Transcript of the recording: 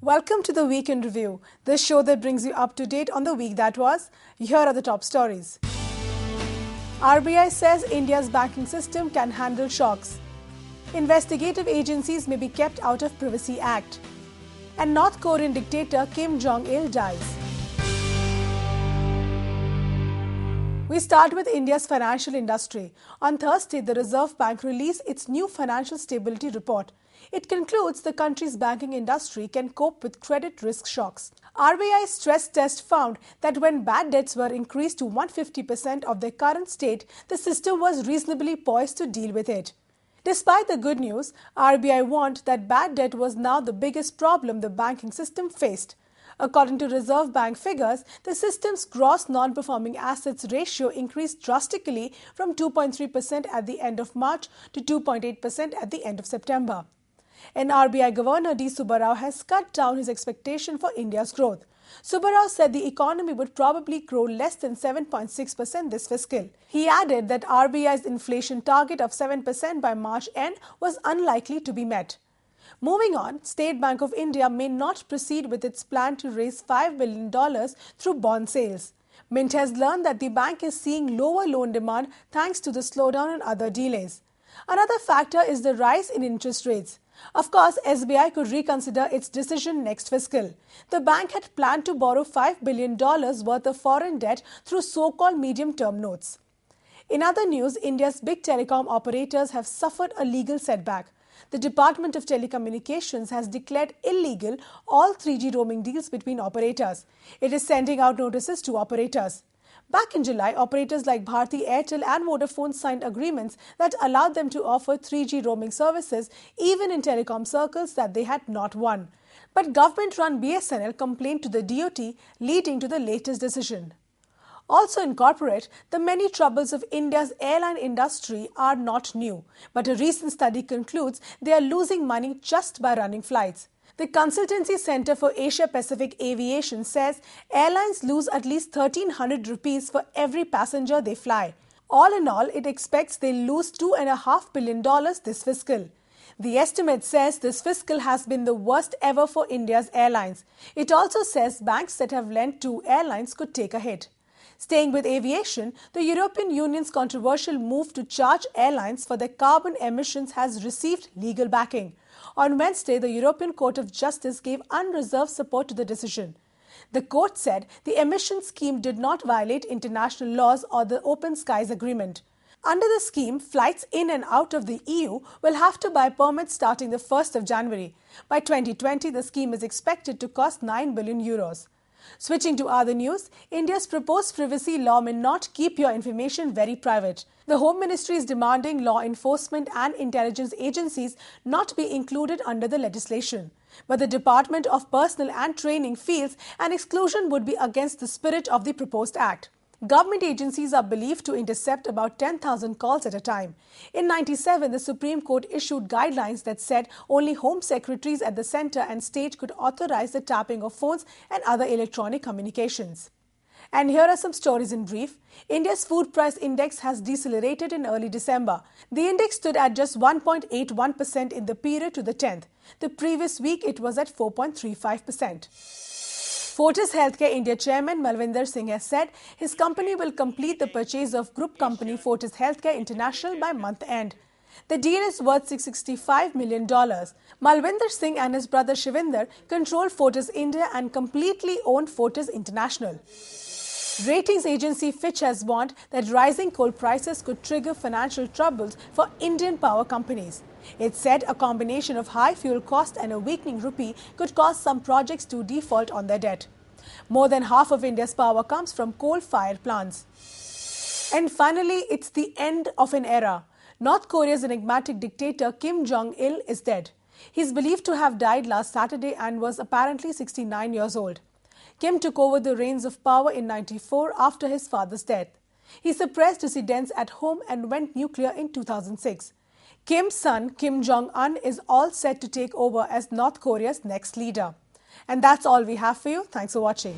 Welcome to the Week in Review, the show that brings you up to date on the week that was. Here are the top stories. RBI says India's banking system can handle shocks. Investigative agencies may be kept out of Privacy Act. And North Korean dictator Kim Jong Il dies. We start with India's financial industry. On Thursday, the Reserve Bank released its new financial stability report. It concludes the country's banking industry can cope with credit risk shocks. RBI's stress test found that when bad debts were increased to 150% of their current state, the system was reasonably poised to deal with it. Despite the good news, RBI warned that bad debt was now the biggest problem the banking system faced. According to Reserve Bank figures, the system's gross non-performing assets ratio increased drastically from 2.3% at the end of March to 2.8% at the end of September. And RBI Governor D. Subbarao has cut down his expectation for India's growth. Subbarao said the economy would probably grow less than 7.6% this fiscal. He added that RBI's inflation target of 7% by March end was unlikely to be met. Moving on, State Bank of India may not proceed with its plan to raise $5 billion through bond sales. Mint has learned that the bank is seeing lower loan demand thanks to the slowdown and other delays. Another factor is the rise in interest rates. Of course, SBI could reconsider its decision next fiscal. The bank had planned to borrow $5 billion worth of foreign debt through so-called medium-term notes. In other news, India's big telecom operators have suffered a legal setback. The Department of Telecommunications has declared illegal all 3G roaming deals between operators. It is sending out notices to operators. Back in July, operators like Bharti Airtel and Vodafone signed agreements that allowed them to offer 3G roaming services even in telecom circles that they had not won. But government-run BSNL complained to the DoT, leading to the latest decision. Also in corporate, the many troubles of India's airline industry are not new, but a recent study concludes they are losing money just by running flights. The Consultancy Center for Asia Pacific Aviation says airlines lose at least 1,300 rupees for every passenger they fly. All in all, it expects they'll lose $2.5 billion this fiscal. The estimate says this fiscal has been the worst ever for India's airlines. It also says banks that have lent to airlines could take a hit. Staying with aviation, the European Union's controversial move to charge airlines for their carbon emissions has received legal backing. On Wednesday, the European Court of Justice gave unreserved support to the decision. The court said the emissions scheme did not violate international laws or the Open Skies Agreement. Under the scheme, flights in and out of the EU will have to buy permits starting the 1st of January. By 2020, the scheme is expected to cost €9 billion. Switching to other news, India's proposed privacy law may not keep your information very private. The Home Ministry is demanding law enforcement and intelligence agencies not be included under the legislation. But the Department of Personnel and Training feels an exclusion would be against the spirit of the proposed act. Government agencies are believed to intercept about 10,000 calls at a time. In 1997, the Supreme Court issued guidelines that said only Home Secretaries at the centre and state could authorize the tapping of phones and other electronic communications. And here are some stories in brief. India's food price index has decelerated in early December. The index stood at just 1.81% in the period to the 10th. The previous week, it was at 4.35%. Fortis Healthcare India Chairman Malvinder Singh has said his company will complete the purchase of group company Fortis Healthcare International by month end. The deal is worth $665 million. Malvinder Singh and his brother Shivinder control Fortis India and completely own Fortis International. Ratings agency Fitch has warned that rising coal prices could trigger financial troubles for Indian power companies. It said a combination of high fuel cost and a weakening rupee could cause some projects to default on their debt. More than half of India's power comes from coal-fired plants. And finally, it's the end of an era. North Korea's enigmatic dictator Kim Jong Il is dead. He is believed to have died last Saturday and was apparently 69 years old. Kim took over the reins of power in 1994 after his father's death. He suppressed dissidents at home and went nuclear in 2006. Kim's son, Kim Jong Il, is all set to take over as North Korea's next leader. And that's all we have for you. Thanks for watching.